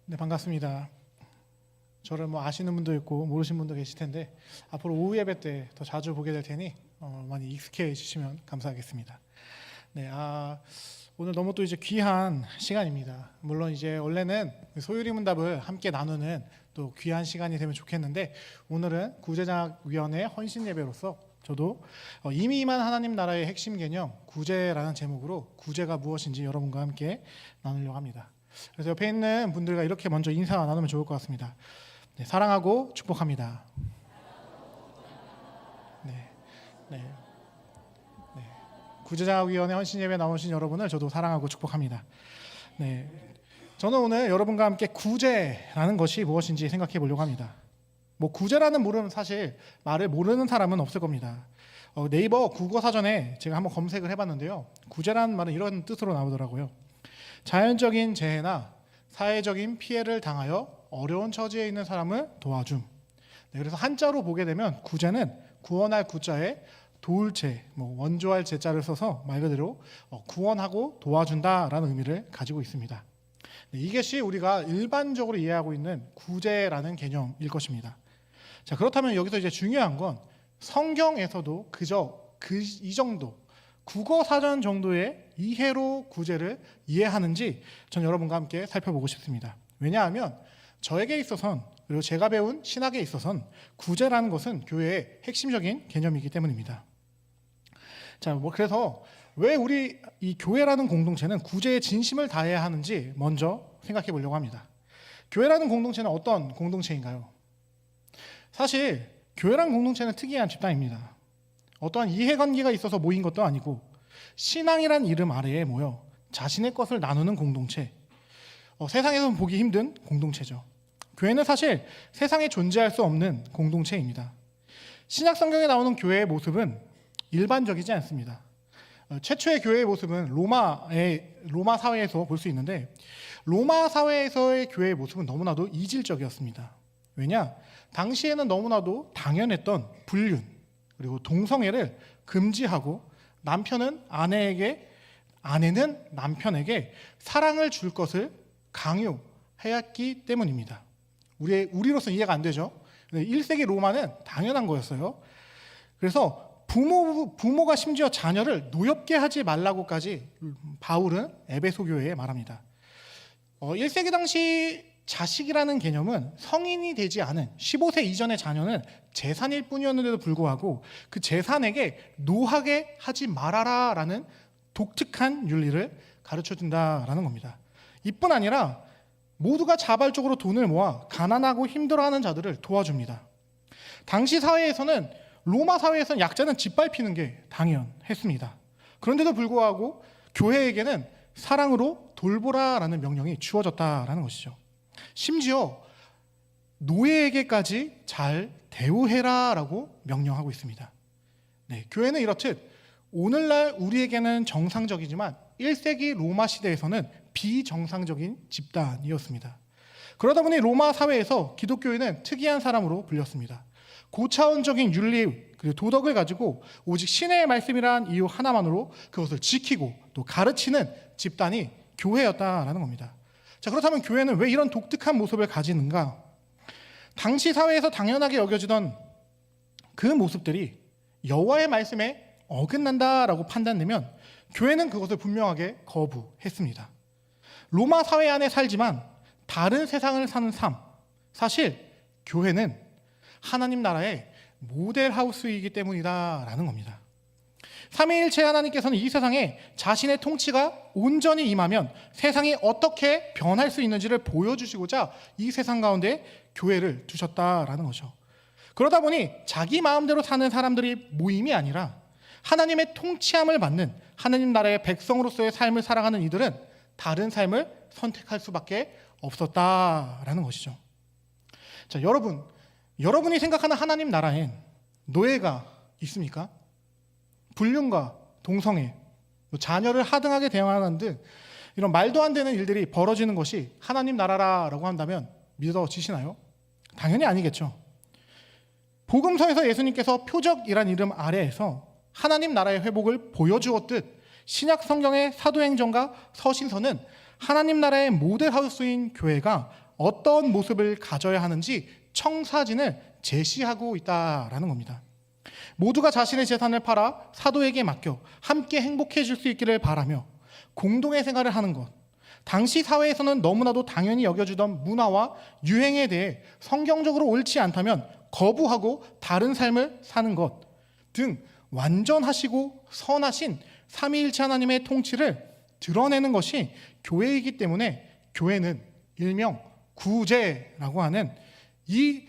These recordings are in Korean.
네, 반갑습니다. 저를 아시는 분도 있고 모르시는 분도 계실 텐데 앞으로 오후 예배 때 더 자주 보게 될 테니 많이 익숙해지시면 감사하겠습니다. 네, 오늘 너무 또 이제 귀한 시간입니다. 물론 이제 원래는 소율이 문답을 함께 나누는 또 귀한 시간이 되면 좋겠는데 오늘은 구제장학위원회 헌신 예배로서 저도 이미 임한 하나님 나라의 핵심 개념 구제라는 제목으로 구제가 무엇인지 여러분과 함께 나누려고 합니다. 그래서 옆에 있는 분들과 이렇게 먼저 인사 나누면 좋을 것 같습니다. 네, 사랑하고 축복합니다. 네, 네, 네. 구제장학위원회 헌신예배 나오신 여러분을 저도 사랑하고 축복합니다. 네, 저는 오늘 여러분과 함께 구제라는 것이 무엇인지 생각해 보려고 합니다. 구제라는 사실 말을 모르는 사람은 없을 겁니다. 네이버 국어사전에 제가 한번 검색을 해봤는데요. 구제라는 말은 이런 뜻으로 나오더라고요. 자연적인 재해나 사회적인 피해를 당하여 어려운 처지에 있는 사람을 도와줌. 네, 그래서 한자로 보게 되면 구제는 구원할 구자에 도울 제, 원조할 제자를 써서 말 그대로 구원하고 도와준다라는 의미를 가지고 있습니다. 네, 이것이 우리가 일반적으로 이해하고 있는 구제라는 개념일 것입니다. 자, 그렇다면 여기서 이제 중요한 건 성경에서도 그저 이 정도 국어 사전 정도의 이해로 구제를 이해하는지 전 여러분과 함께 살펴보고 싶습니다. 왜냐하면 저에게 있어선 그리고 제가 배운 신학에 있어선 구제라는 것은 교회의 핵심적인 개념이기 때문입니다. 자, 그래서 왜 우리 이 교회라는 공동체는 구제에 진심을 다해야 하는지 먼저 생각해 보려고 합니다. 교회라는 공동체는 어떤 공동체인가요? 사실 교회라는 공동체는 특이한 집단입니다. 어떠한 이해관계가 있어서 모인 것도 아니고 신앙이란 이름 아래에 모여 자신의 것을 나누는 공동체, 세상에서는 보기 힘든 공동체죠. 교회는 사실 세상에 존재할 수 없는 공동체입니다. 신약 성경에 나오는 교회의 모습은 일반적이지 않습니다. 최초의 교회의 모습은 로마 사회에서 볼 수 있는데 로마 사회에서의 교회의 모습은 너무나도 이질적이었습니다. 왜냐? 당시에는 너무나도 당연했던 불륜 그리고 동성애를 금지하고 아내는 남편에게 사랑을 줄 것을 강요해왔기 때문입니다. 우리로서는 이해가 안 되죠. 1세기 로마는 당연한 거였어요. 그래서 부모가 심지어 자녀를 노엽게 하지 말라고까지 바울은 에베소 교회에 말합니다. 1세기 당시 자식이라는 개념은 성인이 되지 않은 15세 이전의 자녀는 재산일 뿐이었는데도 불구하고 그 재산에게 노하게 하지 말아라라는 독특한 윤리를 가르쳐준다라는 겁니다. 이뿐 아니라 모두가 자발적으로 돈을 모아 가난하고 힘들어하는 자들을 도와줍니다. 당시 사회에서는 로마 사회에서는 약자는 짓밟히는 게 당연했습니다. 그런데도 불구하고 교회에게는 사랑으로 돌보라라는 명령이 주어졌다라는 것이죠. 심지어 노예에게까지 잘 대우해라라고 명령하고 있습니다. 네, 교회는 이렇듯 오늘날 우리에게는 정상적이지만 1세기 로마 시대에서는 비정상적인 집단이었습니다. 그러다 보니 로마 사회에서 기독교인은 특이한 사람으로 불렸습니다. 고차원적인 윤리 그리고 도덕을 가지고 오직 신의 말씀이란 이유 하나만으로 그것을 지키고 또 가르치는 집단이 교회였다라는 겁니다. 자, 그렇다면 교회는 왜 이런 독특한 모습을 가지는가? 당시 사회에서 당연하게 여겨지던 그 모습들이 여호와의 말씀에 어긋난다라고 판단되면 교회는 그것을 분명하게 거부했습니다. 로마 사회 안에 살지만 다른 세상을 사는 삶, 사실 교회는 하나님 나라의 모델하우스이기 때문이다라는 겁니다. 삼위일체 하나님께서는 이 세상에 자신의 통치가 온전히 임하면 세상이 어떻게 변할 수 있는지를 보여주시고자 이 세상 가운데 교회를 두셨다라는 거죠. 그러다 보니 자기 마음대로 사는 사람들이 모임이 아니라 하나님의 통치함을 받는 하나님 나라의 백성으로서의 삶을 살아가는 이들은 다른 삶을 선택할 수밖에 없었다라는 것이죠. 자, 여러분이 생각하는 하나님 나라엔 노예가 있습니까? 불륜과 동성애, 자녀를 하등하게 대하는 등 이런 말도 안 되는 일들이 벌어지는 것이 하나님 나라라고 한다면 믿어지시나요? 당연히 아니겠죠. 복음서에서 예수님께서 표적이란 이름 아래에서 하나님 나라의 회복을 보여주었듯 신약 성경의 사도행전과 서신서는 하나님 나라의 모델하우스인 교회가 어떤 모습을 가져야 하는지 청사진을 제시하고 있다라는 겁니다. 모두가 자신의 재산을 팔아 사도에게 맡겨 함께 행복해질 수 있기를 바라며 공동의 생활을 하는 것, 당시 사회에서는 너무나도 당연히 여겨주던 문화와 유행에 대해 성경적으로 옳지 않다면 거부하고 다른 삶을 사는 것 등 완전하시고 선하신 삼위일체 하나님의 통치를 드러내는 것이 교회이기 때문에 교회는 일명 구제라고 하는 이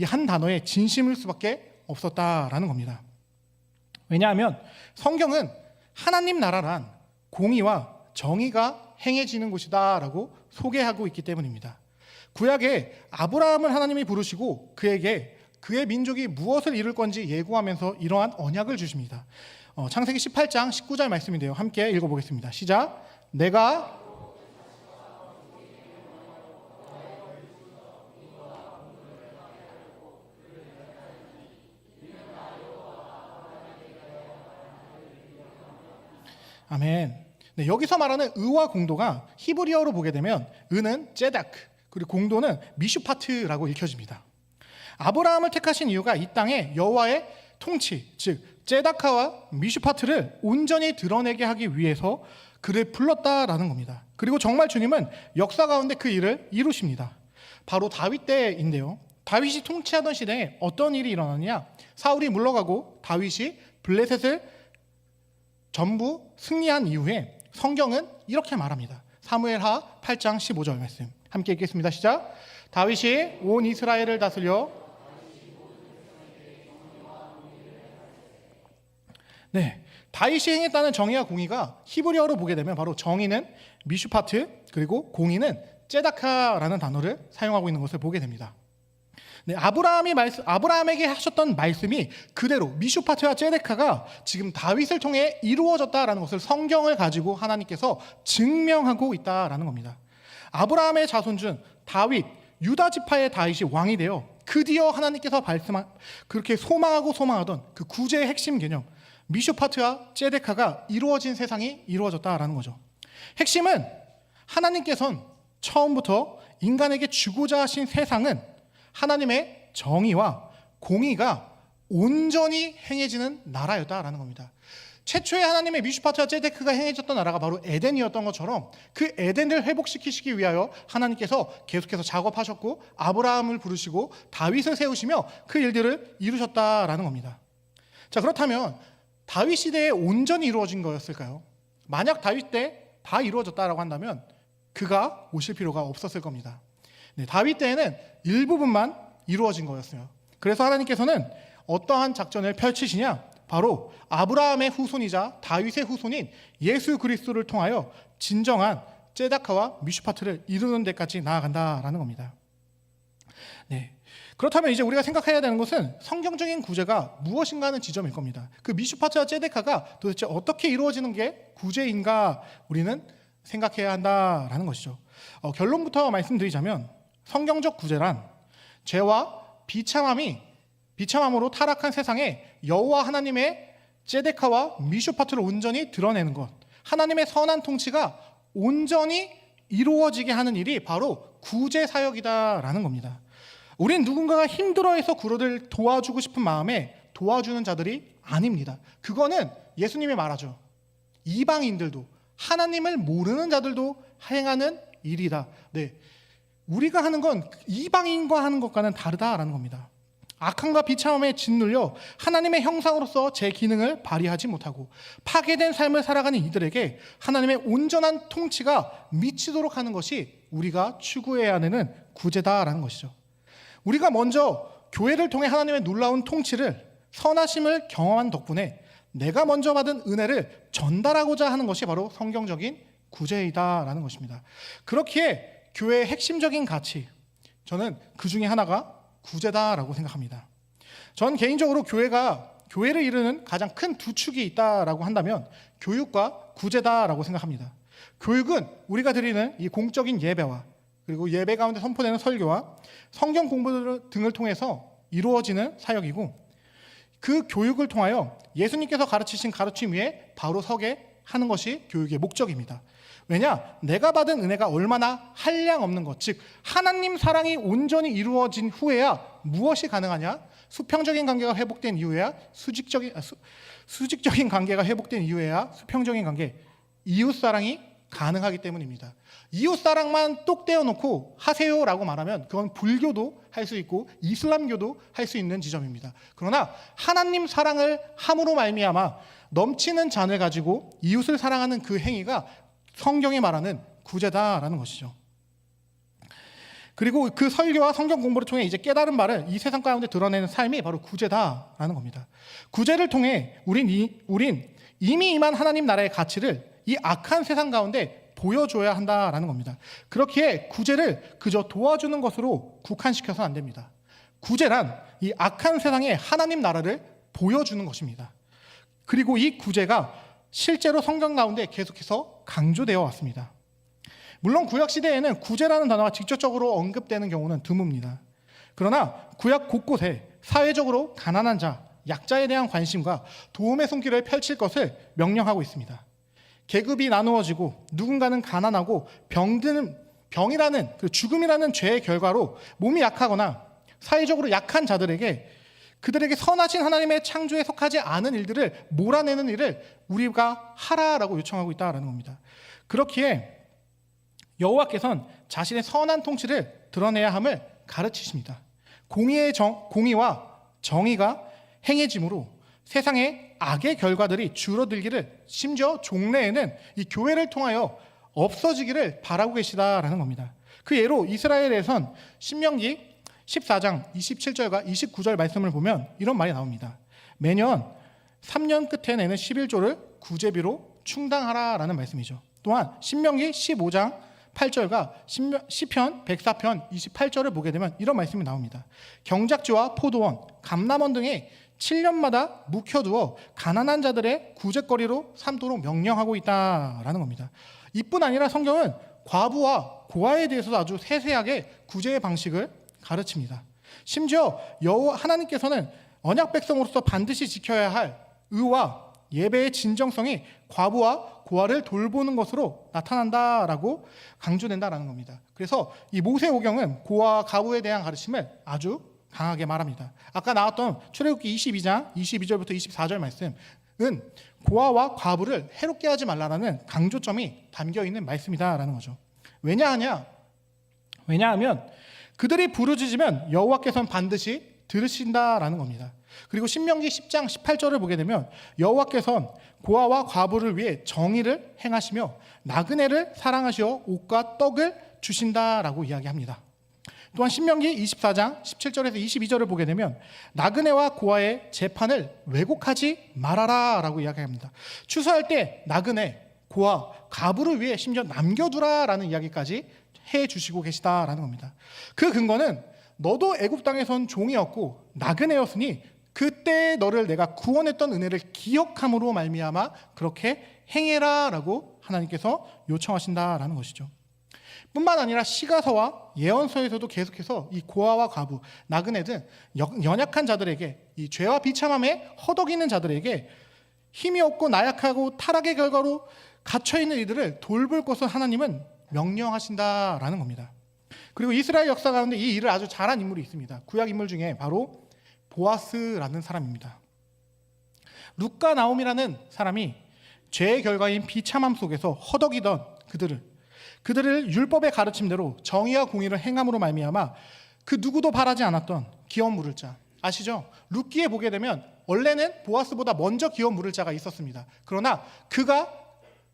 한 단어의 진심일 수밖에 없었다라는 겁니다. 왜냐하면 성경은 하나님 나라란 공의와 정의가 행해지는 곳이다라고 소개하고 있기 때문입니다. 구약에 아브라함을 하나님이 부르시고 그에게 그의 민족이 무엇을 이룰 건지 예고하면서 이러한 언약을 주십니다. 창세기 18장 19절 말씀인데요. 함께 읽어보겠습니다. 시작. 내가 아멘. 네, 여기서 말하는 의와 공도가 히브리어로 보게 되면 의는 제다크 그리고 공도는 미슈파트라고 읽혀집니다. 아브라함을 택하신 이유가 이 땅에 여호와의 통치, 즉 제다카와 미슈파트를 온전히 드러내게 하기 위해서 그를 불렀다라는 겁니다. 그리고 정말 주님은 역사 가운데 그 일을 이루십니다. 바로 다윗 때인데요. 다윗이 통치하던 시대에 어떤 일이 일어나느냐? 사울이 물러가고 다윗이 블레셋을 전부 승리한 이후에 성경은 이렇게 말합니다. 사무엘하 8장 15절 말씀 함께 읽겠습니다. 시작. 다윗이 온 이스라엘을 다스려 네, 다윗이 행했다는 정의와 공의가 히브리어로 보게 되면 바로 정의는 미슈파트 그리고 공의는 제다카라는 단어를 사용하고 있는 것을 보게 됩니다. 네, 아브라함에게 하셨던 말씀이 그대로 미슈파트와 제데카가 지금 다윗을 통해 이루어졌다라는 것을 성경을 가지고 하나님께서 증명하고 있다라는 겁니다. 아브라함의 자손 중 다윗, 유다 지파의 다윗이 왕이 되어 드디어 하나님께서 그렇게 소망하던 그 구제의 핵심 개념 미슈파트와 제데카가 이루어진 세상이 이루어졌다라는 거죠. 핵심은 하나님께서는 처음부터 인간에게 주고자 하신 세상은 하나님의 정의와 공의가 온전히 행해지는 나라였다라는 겁니다. 최초의 하나님의 미슈파트와 제데크가 행해졌던 나라가 바로 에덴이었던 것처럼 그 에덴을 회복시키시기 위하여 하나님께서 계속해서 작업하셨고 아브라함을 부르시고 다윗을 세우시며 그 일들을 이루셨다라는 겁니다. 자, 그렇다면 다윗 시대에 온전히 이루어진 거였을까요? 만약 다윗 때 다 이루어졌다라고 한다면 그가 오실 필요가 없었을 겁니다. 네, 다윗 때에는 일부분만 이루어진 거였어요. 그래서 하나님께서는 어떠한 작전을 펼치시냐? 바로 아브라함의 후손이자 다윗의 후손인 예수 그리스도를 통하여 진정한 제다카와 미슈파트를 이루는 데까지 나아간다라는 겁니다. 네. 그렇다면 이제 우리가 생각해야 되는 것은 성경적인 구제가 무엇인가 하는 지점일 겁니다. 그 미슈파트와 제데카가 도대체 어떻게 이루어지는 게 구제인가 우리는 생각해야 한다라는 것이죠. 결론부터 말씀드리자면 성경적 구제란 죄와 비참함으로 타락한 세상에 여호와 하나님의 제데카와 미슈파트를 온전히 드러내는 것, 하나님의 선한 통치가 온전히 이루어지게 하는 일이 바로 구제 사역이다라는 겁니다. 우린 누군가가 힘들어해서 그들을 도와주고 싶은 마음에 도와주는 자들이 아닙니다. 그거는 예수님이 말하죠. 이방인들도 하나님을 모르는 자들도 행하는 일이다. 네, 우리가 하는 건 이방인과 하는 것과는 다르다라는 겁니다. 악함과 비참함에 짓눌려 하나님의 형상으로서 제 기능을 발휘하지 못하고 파괴된 삶을 살아가는 이들에게 하나님의 온전한 통치가 미치도록 하는 것이 우리가 추구해야 하는 구제다라는 것이죠. 우리가 먼저 교회를 통해 하나님의 놀라운 통치를 선하심을 경험한 덕분에 내가 먼저 받은 은혜를 전달하고자 하는 것이 바로 성경적인 구제이다라는 것입니다. 그렇기에 교회의 핵심적인 가치, 저는 그 중에 하나가 구제다라고 생각합니다. 전 개인적으로 교회를 이루는 가장 큰 두 축이 있다라고 한다면 교육과 구제다라고 생각합니다. 교육은 우리가 드리는 이 공적인 예배와 그리고 예배 가운데 선포되는 설교와 성경 공부 등을 통해서 이루어지는 사역이고, 그 교육을 통하여 예수님께서 가르치신 가르침 위에 바로 서게 하는 것이 교육의 목적입니다. 왜냐? 내가 받은 은혜가 얼마나 한량없는 것, 즉 하나님 사랑이 온전히 이루어진 후에야 무엇이 가능하냐? 수평적인 관계가 회복된 이후에야 수직적인 관계가 회복된 이후에야 수평적인 관계, 이웃사랑이 가능하기 때문입니다. 이웃사랑만 똑 떼어놓고 하세요라고 말하면 그건 불교도 할 수 있고 이슬람교도 할 수 있는 지점입니다. 그러나 하나님 사랑을 함으로 말미암아 넘치는 잔을 가지고 이웃을 사랑하는 그 행위가 성경이 말하는 구제다라는 것이죠. 그리고 그 설교와 성경 공부를 통해 이제 깨달은 바를 이 세상 가운데 드러내는 삶이 바로 구제다라는 겁니다. 구제를 통해 우린 이미 임한 하나님 나라의 가치를 이 악한 세상 가운데 보여줘야 한다라는 겁니다. 그렇기에 구제를 그저 도와주는 것으로 국한시켜서는 안 됩니다. 구제란 이 악한 세상에 하나님 나라를 보여주는 것입니다. 그리고 이 구제가 실제로 성경 가운데 계속해서 강조되어 왔습니다. 물론 구약시대에는 구제라는 단어가 직접적으로 언급되는 경우는 드뭅니다. 그러나 구약 곳곳에 사회적으로 가난한 자, 약자에 대한 관심과 도움의 손길을 펼칠 것을 명령하고 있습니다. 계급이 나누어지고 누군가는 가난하고 병이라는 그 죽음이라는 죄의 결과로 몸이 약하거나 사회적으로 약한 자들에게 그들에게 선하신 하나님의 창조에 속하지 않은 일들을 몰아내는 일을 우리가 하라라고 요청하고 있다는 겁니다. 그렇기에 여호와께서는 자신의 선한 통치를 드러내야 함을 가르치십니다. 공의와 정의가 행해짐으로 세상의 악의 결과들이 줄어들기를, 심지어 종래에는 이 교회를 통하여 없어지기를 바라고 계시다라는 겁니다. 그 예로 이스라엘에선 신명기 14장 27절과 29절 말씀을 보면 이런 말이 나옵니다. 매년 3년 끝에 내는 11조를 구제비로 충당하라라는 말씀이죠. 또한 신명기 15장 8절과 시편 104편 28절을 보게 되면 이런 말씀이 나옵니다. 경작지와 포도원, 감람원 등의 7년마다 묵혀두어 가난한 자들의 구제거리로 삼도록 명령하고 있다라는 겁니다. 이뿐 아니라 성경은 과부와 고아에 대해서도 아주 세세하게 구제의 방식을 가르칩니다. 심지어 하나님께서는 언약 백성으로서 반드시 지켜야 할 의와 예배의 진정성이 과부와 고아를 돌보는 것으로 나타난다라고 강조된다라는 겁니다. 그래서 이 모세오경은 고아와 과부에 대한 가르침을 아주 강하게 말합니다. 아까 나왔던 출애굽기 22장 22절부터 24절 말씀은 고아와 과부를 해롭게 하지 말라라는 강조점이 담겨있는 말씀이다라는 거죠. 왜냐하면 그들이 부르짖으면 여호와께서는 반드시 들으신다라는 겁니다. 그리고 신명기 10장 18절을 보게 되면 여호와께서는 고아와 과부를 위해 정의를 행하시며 나그네를 사랑하시어 옷과 떡을 주신다라고 이야기합니다. 또한 신명기 24장 17절에서 22절을 보게 되면 나그네와 고아의 재판을 왜곡하지 말아라 라고 이야기합니다. 추수할 때 나그네, 고아, 과부를 위해 심지어 남겨두라라는 이야기까지 해주시고 계시다라는 겁니다. 그 근거는 너도 애굽 땅에선 종이었고 나그네였으니 그때 너를 내가 구원했던 은혜를 기억함으로 말미암아 그렇게 행해라라고 하나님께서 요청하신다라는 것이죠. 뿐만 아니라 시가서와 예언서에서도 계속해서 이 고아와 과부, 나그네 등 연약한 자들에게, 이 죄와 비참함에 허덕이는 자들에게 힘이 없고 나약하고 타락의 결과로 갇혀있는 이들을 돌볼 것을 하나님은 명령하신다라는 겁니다. 그리고 이스라엘 역사 가운데 이 일을 아주 잘한 인물이 있습니다. 구약 인물 중에 바로 보아스라는 사람입니다. 룻과 나옴이라는 사람이 죄의 결과인 비참함 속에서 허덕이던 그들을 율법의 가르침대로 정의와 공의를 행함으로 말미암아 그 누구도 바라지 않았던 기업 물을 자 아시죠? 룻기에 보게 되면 원래는 보아스보다 먼저 기업 물을 자가 있었습니다. 그러나 그가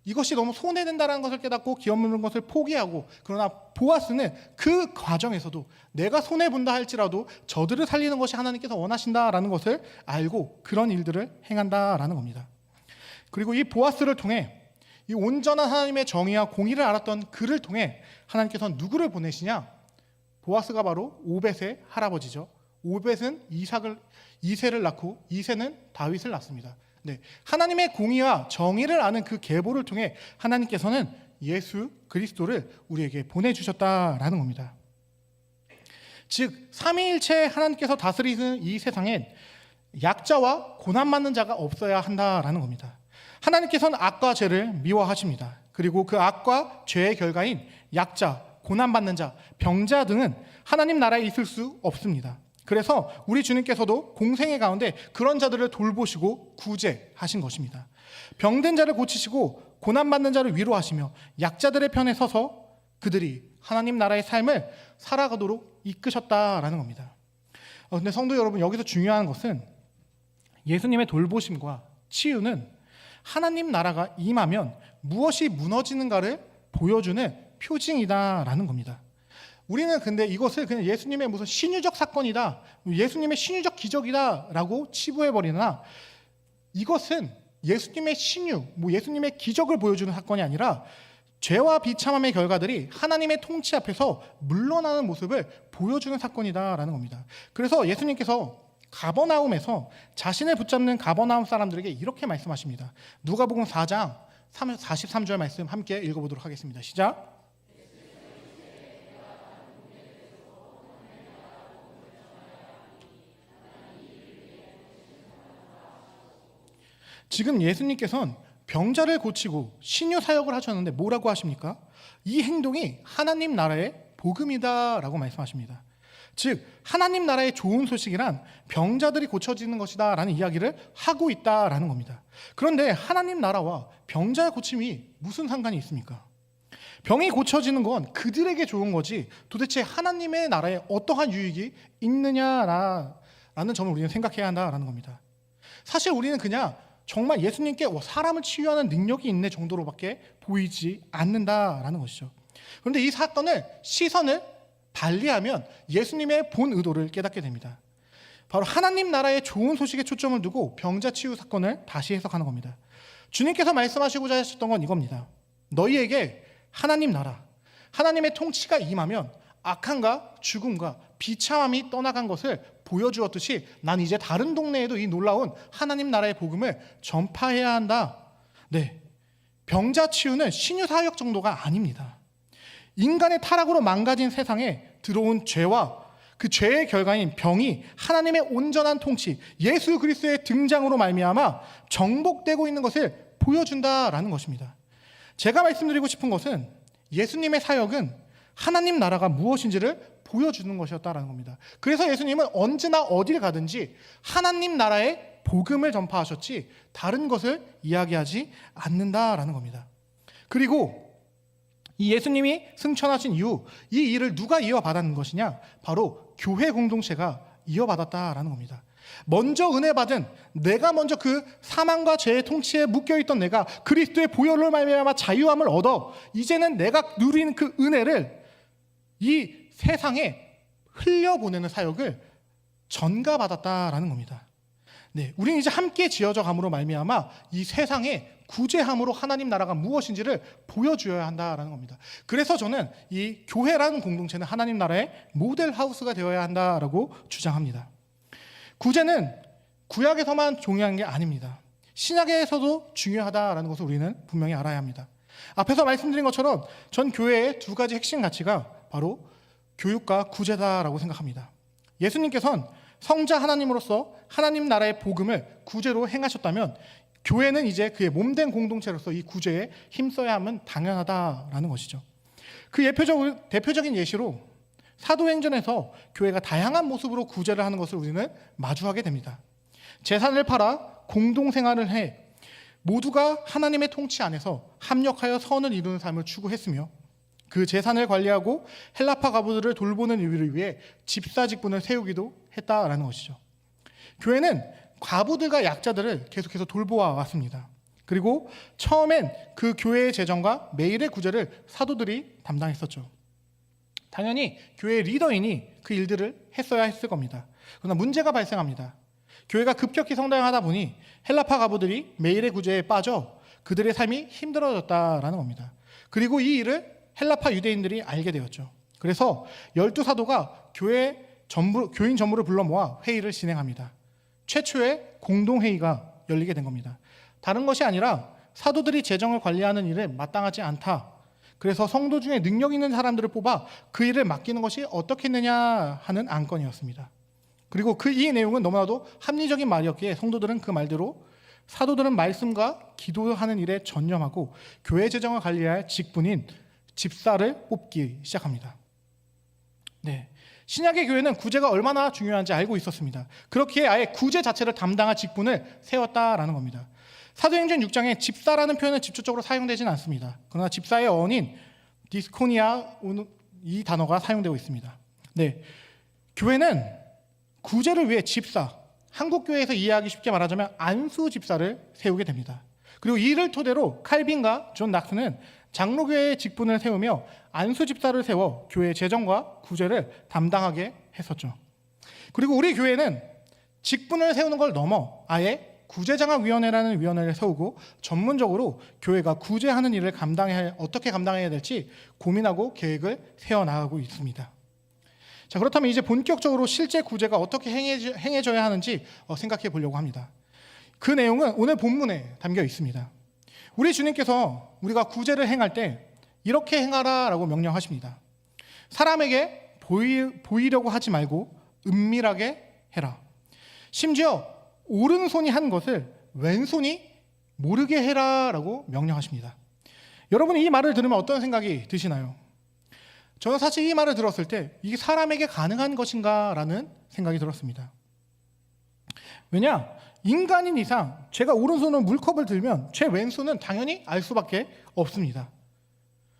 이것이 너무 손해된다는 것을 깨닫고 기업 물는 것을 포기하고, 그러나 보아스는 그 과정에서도 내가 손해본다 할지라도 저들을 살리는 것이 하나님께서 원하신다라는 것을 알고 그런 일들을 행한다라는 겁니다. 그리고 이 보아스를 통해 이 온전한 하나님의 정의와 공의를 알았던 그를 통해 하나님께서는 누구를 보내시냐? 보아스가 바로 오벳의 할아버지죠. 오벳은 이새를 낳고 이새는 다윗을 낳습니다. 네, 하나님의 공의와 정의를 아는 그 계보를 통해 하나님께서는 예수 그리스도를 우리에게 보내주셨다라는 겁니다. 즉 삼위일체 하나님께서 다스리는 이 세상엔 약자와 고난받는 자가 없어야 한다라는 겁니다. 하나님께서는 악과 죄를 미워하십니다. 그리고 그 악과 죄의 결과인 약자, 고난받는 자, 병자 등은 하나님 나라에 있을 수 없습니다. 그래서 우리 주님께서도 공생애 가운데 그런 자들을 돌보시고 구제하신 것입니다. 병든 자를 고치시고 고난받는 자를 위로하시며 약자들의 편에 서서 그들이 하나님 나라의 삶을 살아가도록 이끄셨다라는 겁니다. 근데 성도 여러분, 여기서 중요한 것은 예수님의 돌보심과 치유는 하나님 나라가 임하면 무엇이 무너지는가를 보여주는 표징이다라는 겁니다. 우리는 근데 이것을 그냥 예수님의 무슨 신유적 사건이다, 예수님의 신유적 기적이다라고 치부해버리나, 이것은 예수님의 신유, 예수님의 기적을 보여주는 사건이 아니라 죄와 비참함의 결과들이 하나님의 통치 앞에서 물러나는 모습을 보여주는 사건이다라는 겁니다. 그래서 예수님께서 가버나움에서 자신을 붙잡는 가버나움 사람들에게 이렇게 말씀하십니다. 누가복음 4장 43절 말씀 함께 읽어보도록 하겠습니다. 시작. 지금 예수님께서는 병자를 고치고 신유 사역을 하셨는데 뭐라고 하십니까? 이 행동이 하나님 나라의 복음이다라고 말씀하십니다. 즉 하나님 나라의 좋은 소식이란 병자들이 고쳐지는 것이다 라는 이야기를 하고 있다라는 겁니다. 그런데 하나님 나라와 병자의 고침이 무슨 상관이 있습니까? 병이 고쳐지는 건 그들에게 좋은 거지 도대체 하나님의 나라에 어떠한 유익이 있느냐라는 점을 우리는 생각해야 한다라는 겁니다. 사실 우리는 그냥 정말 예수님께 사람을 치유하는 능력이 있네 정도로밖에 보이지 않는다라는 것이죠. 그런데 이 사건을 시선을 달리하면 예수님의 본 의도를 깨닫게 됩니다. 바로 하나님 나라의 좋은 소식에 초점을 두고 병자 치유 사건을 다시 해석하는 겁니다. 주님께서 말씀하시고자 하셨던 건 이겁니다. 너희에게 하나님 나라, 하나님의 통치가 임하면 악함과 죽음과 비참함이 떠나간 것을 보여주었듯이 난 이제 다른 동네에도 이 놀라운 하나님 나라의 복음을 전파해야 한다. 네, 병자 치유는 신유 사역 정도가 아닙니다. 인간의 타락으로 망가진 세상에 들어온 죄와 그 죄의 결과인 병이 하나님의 온전한 통치, 예수 그리스도의 등장으로 말미암아 정복되고 있는 것을 보여준다라는 것입니다. 제가 말씀드리고 싶은 것은 예수님의 사역은 하나님 나라가 무엇인지를 보여주는 것이었다라는 겁니다. 그래서 예수님은 언제나 어딜 가든지 하나님 나라의 복음을 전파하셨지 다른 것을 이야기하지 않는다라는 겁니다. 그리고 이 예수님이 승천하신 이후 이 일을 누가 이어받았는 것이냐? 바로 교회 공동체가 이어받았다라는 겁니다. 먼저 은혜 받은 내가 먼저 그 사망과 죄의 통치에 묶여있던 내가 그리스도의 보혈로 말미암아 자유함을 얻어 이제는 내가 누리는 그 은혜를 이 세상에 흘려보내는 사역을 전가받았다라는 겁니다. 네, 우리는 이제 함께 지어져 감으로 말미암아 이 세상에 구제함으로 하나님 나라가 무엇인지를 보여주어야 한다라는 겁니다. 그래서 저는 이 교회라는 공동체는 하나님 나라의 모델 하우스가 되어야 한다라고 주장합니다. 구제는 구약에서만 중요한 게 아닙니다. 신약에서도 중요하다라는 것을 우리는 분명히 알아야 합니다. 앞에서 말씀드린 것처럼 전 교회의 두 가지 핵심 가치가 바로 교육과 구제다라고 생각합니다. 예수님께서는 성자 하나님으로서 하나님 나라의 복음을 구제로 행하셨다면 교회는 이제 그의 몸된 공동체로서 이 구제에 힘써야 하면 당연하다라는 것이죠. 그 대표적인 예시로 사도행전에서 교회가 다양한 모습으로 구제를 하는 것을 우리는 마주하게 됩니다. 재산을 팔아 공동생활을 해 모두가 하나님의 통치 안에서 합력하여 선을 이루는 삶을 추구했으며 그 재산을 관리하고 헬라파 과부들을 돌보는 일을 위해 집사직분을 세우기도 했다라는 것이죠. 교회는 과부들과 약자들을 계속해서 돌보아 왔습니다. 그리고 처음엔 그 교회의 재정과 매일의 구제를 사도들이 담당했었죠. 당연히 교회의 리더인이 그 일들을 했어야 했을 겁니다. 그러나 문제가 발생합니다. 교회가 급격히 성장하다 보니 헬라파 과부들이 매일의 구제에 빠져 그들의 삶이 힘들어졌다라는 겁니다. 그리고 이 일을 헬라파 유대인들이 알게 되었죠. 그래서 12사도가 교인 전부를 불러 모아 회의를 진행합니다. 최초의 공동회의가 열리게 된 겁니다. 다른 것이 아니라 사도들이 재정을 관리하는 일을 마땅하지 않다. 그래서 성도 중에 능력 있는 사람들을 뽑아 그 일을 맡기는 것이 어떻겠느냐 하는 안건이었습니다. 그리고 이 내용은 너무나도 합리적인 말이었기에 성도들은 그 말대로 사도들은 말씀과 기도하는 일에 전념하고 교회 재정을 관리할 직분인 집사를 뽑기 시작합니다. 네, 신약의 교회는 구제가 얼마나 중요한지 알고 있었습니다. 그렇기에 아예 구제 자체를 담당할 직분을 세웠다라는 겁니다. 사도행전 6장에 집사라는 표현은 직접적으로 사용되지는 않습니다. 그러나 집사의 어원인 디스코니아 이 단어가 사용되고 있습니다. 네, 교회는 구제를 위해 집사, 한국 교회에서 이해하기 쉽게 말하자면 안수 집사를 세우게 됩니다. 그리고 이를 토대로 칼빈과 존 낙스는 장로교회의 직분을 세우며 안수 집사를 세워 교회 재정과 구제를 담당하게 했었죠. 그리고 우리 교회는 직분을 세우는 걸 넘어 아예 구제장학위원회라는 위원회를 세우고 전문적으로 교회가 구제하는 일을 어떻게 감당해야 될지 고민하고 계획을 세워나가고 있습니다. 자, 그렇다면 이제 본격적으로 실제 구제가 어떻게 행해져야 하는지 생각해 보려고 합니다. 그 내용은 오늘 본문에 담겨 있습니다. 우리 주님께서 우리가 구제를 행할 때 이렇게 행하라라고 명령하십니다. 사람에게 보이려고 하지 말고 은밀하게 해라. 심지어 오른손이 한 것을 왼손이 모르게 해라라고 명령하십니다. 여러분이 이 말을 들으면 어떤 생각이 드시나요? 저는 사실 이 말을 들었을 때 이게 사람에게 가능한 것인가 라는 생각이 들었습니다. 왜냐? 인간인 이상 제가 오른손으로 물컵을 들면 제 왼손은 당연히 알 수밖에 없습니다.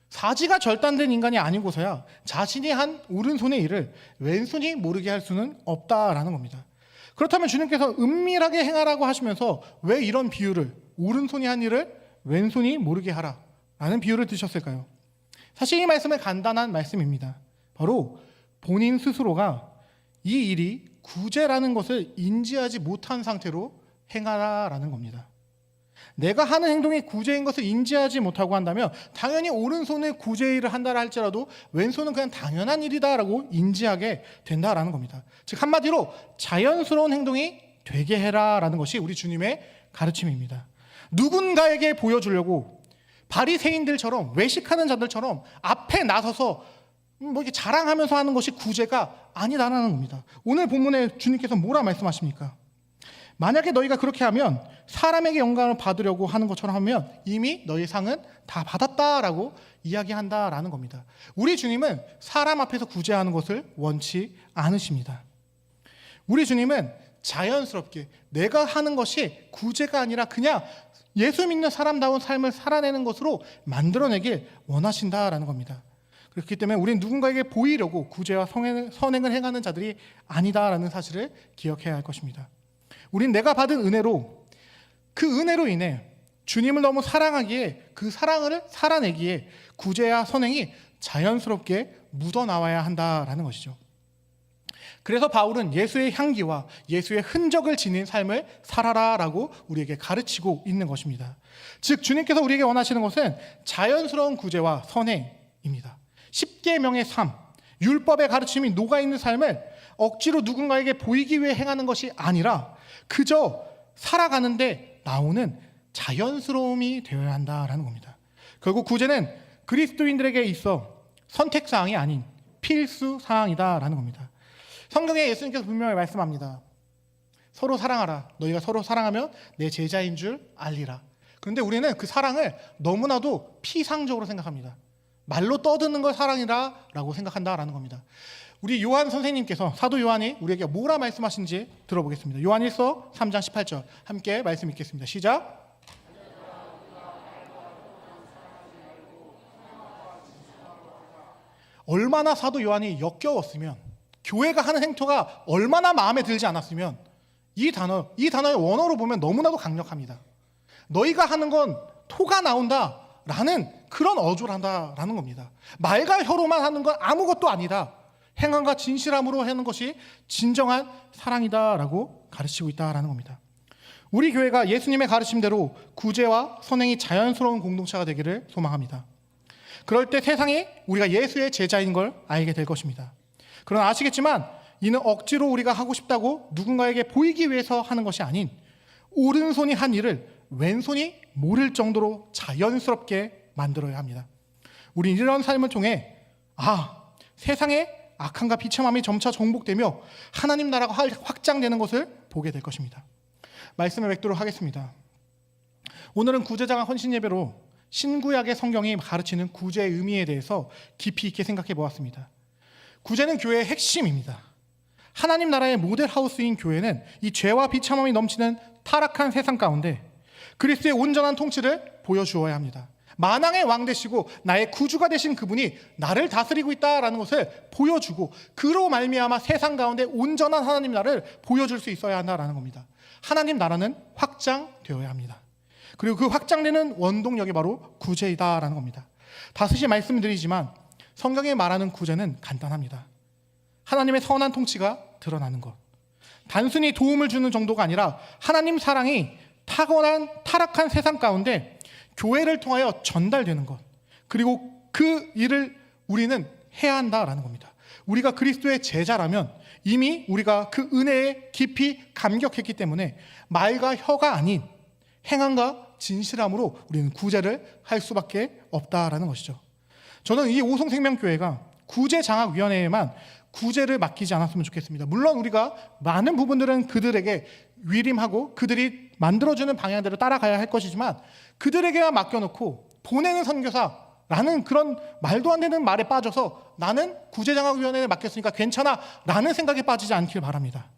사지가 절단된 인간이 아니고서야 자신이 한 오른손의 일을 왼손이 모르게 할 수는 없다라는 겁니다. 그렇다면 주님께서 은밀하게 행하라고 하시면서 왜 이런 비유를, 오른손이 한 일을 왼손이 모르게 하라 라는 비유를 드셨을까요? 사실 이 말씀은 간단한 말씀입니다. 바로 본인 스스로가 이 일이 구제라는 것을 인지하지 못한 상태로 행하라라는 겁니다. 내가 하는 행동이 구제인 것을 인지하지 못하고 한다면 당연히 오른손의 구제 일을 한다라 할지라도 왼손은 그냥 당연한 일이다라고 인지하게 된다라는 겁니다. 즉 한마디로 자연스러운 행동이 되게 해라라는 것이 우리 주님의 가르침입니다. 누군가에게 보여주려고 바리새인들처럼 외식하는 자들처럼 앞에 나서서 이렇게 자랑하면서 하는 것이 구제가 아니다라는 겁니다. 오늘 본문에 주님께서 뭐라 말씀하십니까? 만약에 너희가 그렇게 하면 사람에게 영광을 받으려고 하는 것처럼 하면 이미 너희 상은 다 받았다라고 이야기한다라는 겁니다. 우리 주님은 사람 앞에서 구제하는 것을 원치 않으십니다. 우리 주님은 자연스럽게 내가 하는 것이 구제가 아니라 그냥 예수 믿는 사람다운 삶을 살아내는 것으로 만들어내길 원하신다라는 겁니다. 그렇기 때문에 우리는 누군가에게 보이려고 구제와 선행을 행하는 자들이 아니다라는 사실을 기억해야 할 것입니다. 우린 내가 받은 은혜로 그 은혜로 인해 주님을 너무 사랑하기에 그 사랑을 살아내기에 구제와 선행이 자연스럽게 묻어나와야 한다라는 것이죠. 그래서 바울은 예수의 향기와 예수의 흔적을 지닌 삶을 살아라라고 우리에게 가르치고 있는 것입니다. 즉 주님께서 우리에게 원하시는 것은 자연스러운 구제와 선행입니다. 십계명의 삶, 율법의 가르침이 녹아있는 삶을 억지로 누군가에게 보이기 위해 행하는 것이 아니라 그저 살아가는데 나오는 자연스러움이 되어야 한다라는 겁니다. 결국 구제는 그리스도인들에게 있어 선택사항이 아닌 필수사항이다라는 겁니다. 성경에 예수님께서 분명히 말씀합니다. 서로 사랑하라. 너희가 서로 사랑하면 내 제자인 줄 알리라. 그런데 우리는 그 사랑을 너무나도 피상적으로 생각합니다. 말로 떠드는 걸 사랑이라고 생각한다라는 겁니다. 우리 요한 선생님께서 사도 요한이 우리에게 뭐라 말씀하신지 들어보겠습니다. 요한일서 3장 18절 함께 말씀 읽겠습니다. 시작. 얼마나 사도 요한이 역겨웠으면, 교회가 하는 행토가 얼마나 마음에 들지 않았으면 이 단어의 원어로 보면 너무나도 강력합니다. 너희가 하는 건 토가 나온다라는 그런 어조란다라는 겁니다. 말과 혀로만 하는 건 아무것도 아니다. 행함과 진실함으로 하는 것이 진정한 사랑이다라고 가르치고 있다라는 겁니다. 우리 교회가 예수님의 가르침대로 구제와 선행이 자연스러운 공동체가 되기를 소망합니다. 그럴 때 세상이 우리가 예수의 제자인 걸 알게 될 것입니다. 그러나 아시겠지만 이는 억지로 우리가 하고 싶다고 누군가에게 보이기 위해서 하는 것이 아닌 오른손이 한 일을 왼손이 모를 정도로 자연스럽게 만들어야 합니다. 우리는 이런 삶을 통해 세상에 악함과 비참함이 점차 정복되며 하나님 나라가 확장되는 것을 보게 될 것입니다. 말씀을 맺도록 하겠습니다. 오늘은 구제장학 헌신 예배로 신구약의 성경이 가르치는 구제의 의미에 대해서 깊이 있게 생각해 보았습니다. 구제는 교회의 핵심입니다. 하나님 나라의 모델 하우스인 교회는 이 죄와 비참함이 넘치는 타락한 세상 가운데 그리스도의 온전한 통치를 보여주어야 합니다. 만왕의 왕 되시고 나의 구주가 되신 그분이 나를 다스리고 있다라는 것을 보여주고 그로 말미암아 세상 가운데 온전한 하나님 나라를 보여줄 수 있어야 한다라는 겁니다. 하나님 나라는 확장되어야 합니다. 그리고 그 확장되는 원동력이 바로 구제이다라는 겁니다. 다시 말씀드리지만 성경에 말하는 구제는 간단합니다. 하나님의 선한 통치가 드러나는 것. 단순히 도움을 주는 정도가 아니라 하나님 사랑이 타고난 타락한 세상 가운데 교회를 통하여 전달되는 것. 그리고 그 일을 우리는 해야 한다라는 겁니다. 우리가 그리스도의 제자라면 이미 우리가 그 은혜에 깊이 감격했기 때문에 말과 혀가 아닌 행함과 진실함으로 우리는 구제를 할 수밖에 없다라는 것이죠. 저는 이 오송생명교회가 구제장학위원회에만 구제를 맡기지 않았으면 좋겠습니다. 물론 우리가 많은 부분들은 그들에게 위림하고 그들이 만들어주는 방향대로 따라가야 할 것이지만 그들에게만 맡겨놓고 보내는 선교사라는 그런 말도 안 되는 말에 빠져서 나는 구제장학위원회에 맡겼으니까 괜찮아 라는 생각에 빠지지 않길 바랍니다.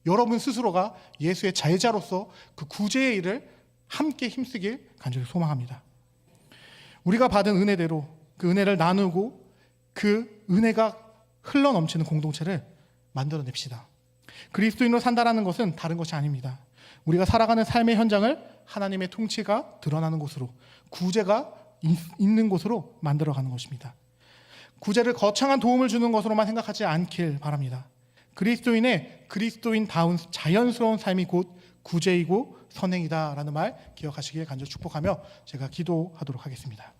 여러분 스스로가 예수의 제자로서 그 구제의 일을 함께 힘쓰길 간절히 소망합니다. 우리가 받은 은혜대로 그 은혜를 나누고 그 은혜가 흘러넘치는 공동체를 만들어냅시다. 그리스도인으로 산다라는 것은 다른 것이 아닙니다. 우리가 살아가는 삶의 현장을 하나님의 통치가 드러나는 곳으로, 구제가 있는 곳으로 만들어가는 것입니다. 구제를 거창한 도움을 주는 것으로만 생각하지 않길 바랍니다. 그리스도인의 그리스도인다운 자연스러운 삶이 곧 구제이고 선행이다라는 말 기억하시길 간절히 축복하며 제가 기도하도록 하겠습니다.